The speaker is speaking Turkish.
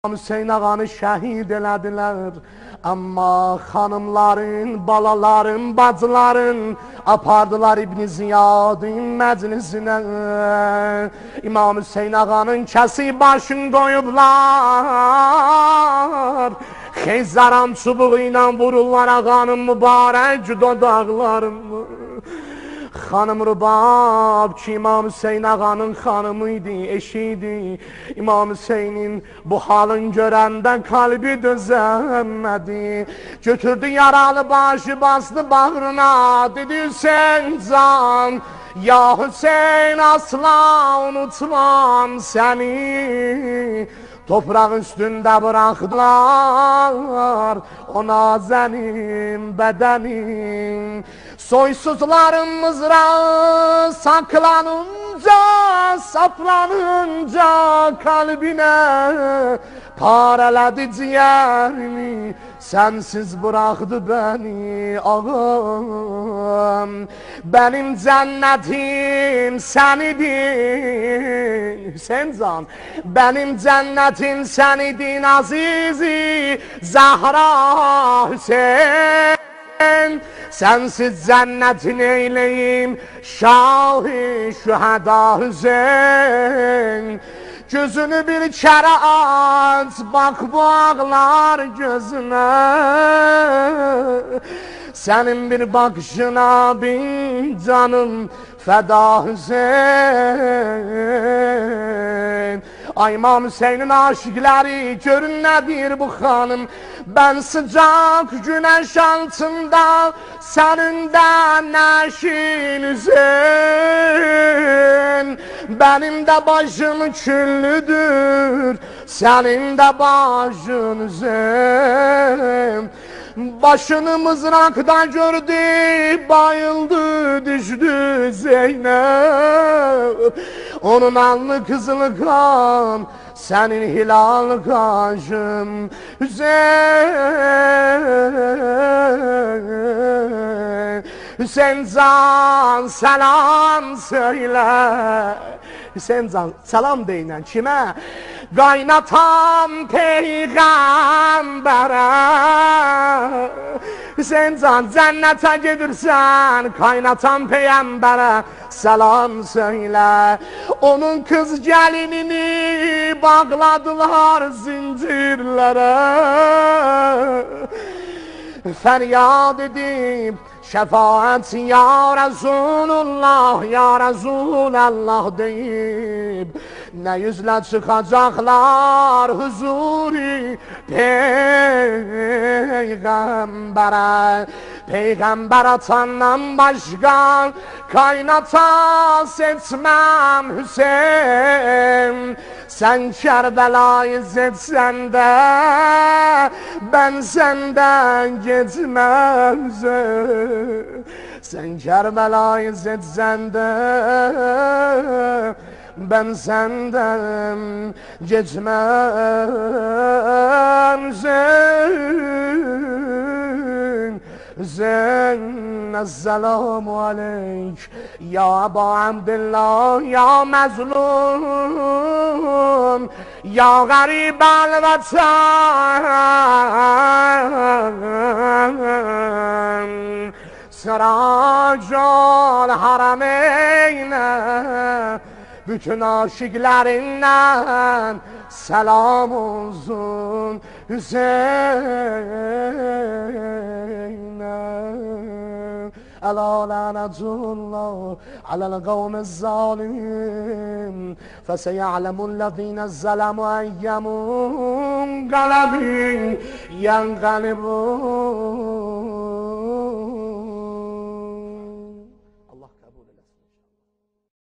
Hüseyin ağanı şəhid elədilər. Amma xanımların, balaların, bacıların apardılar İbn Ziyadın məclisinə. İmam Hüseyin ağanın kəsi başını qoyublar. Xeyzaran çubuğu ilə vururlar ağanın mübarək dodaqlarını. Xanım Rubab ki İmam Hüseyin ağanın xanımıydı, eşiydi. İmam Hüseynin bu halın görəndə kalbi dözəmədi. Götürdü yaralı başı bastı bağrına. Dedi Hüseyin can, ya Hüseyin asla unutmam seni. Topraq üstündə bıraktılar o nazenin bedenin. Soysuzların mızrağı saklanınca, saplanınca kalbine parələdi ciğerini. Sensiz bıraktı beni ağam. Benim cennetim senidin Hüseyin can. Benim cennetim senidin azizi Zahra Hüseyin. Sensiz cennetin eyleyim Şah-ı Şüheda Hüseyin. Gözünü bir kere aç, bak bu ağlar gözüne. Senin bir bakışına bin canım feda Hüseyin. Ay İmam Hüseyin'in aşıkları görün nedir bu hanım. Ben sıcak güneş altında seninden neşin Hüseyin. Benim de başım küllüdür, senin de başın Hüseyin. Başını mızrakta gördü, bayıldı, düştü Zeynep. Onun alnı kızılı kan, senin hilal kaşın Hüseyin. Hüseyin can selam söyle. Hüseyin can selam deyin kime? Qaynatam Peyğəmbərə. Hüseyin can cənnətə gedirsən, qaynatam Peyğəmbərə selam söyle. Onun kız gəlinini bağladılar zincirlərə. Feryad edib şefaat ya Resulullah, ya Resulallah deyib. Ne yüzle çıkacaklar huzuri Peygamber'e. Peygamber atandan başka kaynata seçmem Hüseyin. Sen Kerbela'yı seçsen de ben senden geçmem Hüseyin. Sen Kerbela'yı seçsen de ben senden geçmem Hüseyin. Hüseyin, esselamu aleyk ya Eba Abdillah, ya mezlum, ya garib el-vatan. Sıracol harameyne, bütün aşıklarından selam olsun Hüseyin'e. Ela lanetullah alel kavmiz zalim feseya'lemüllezine zelemu eyyemun galebin yengalibun.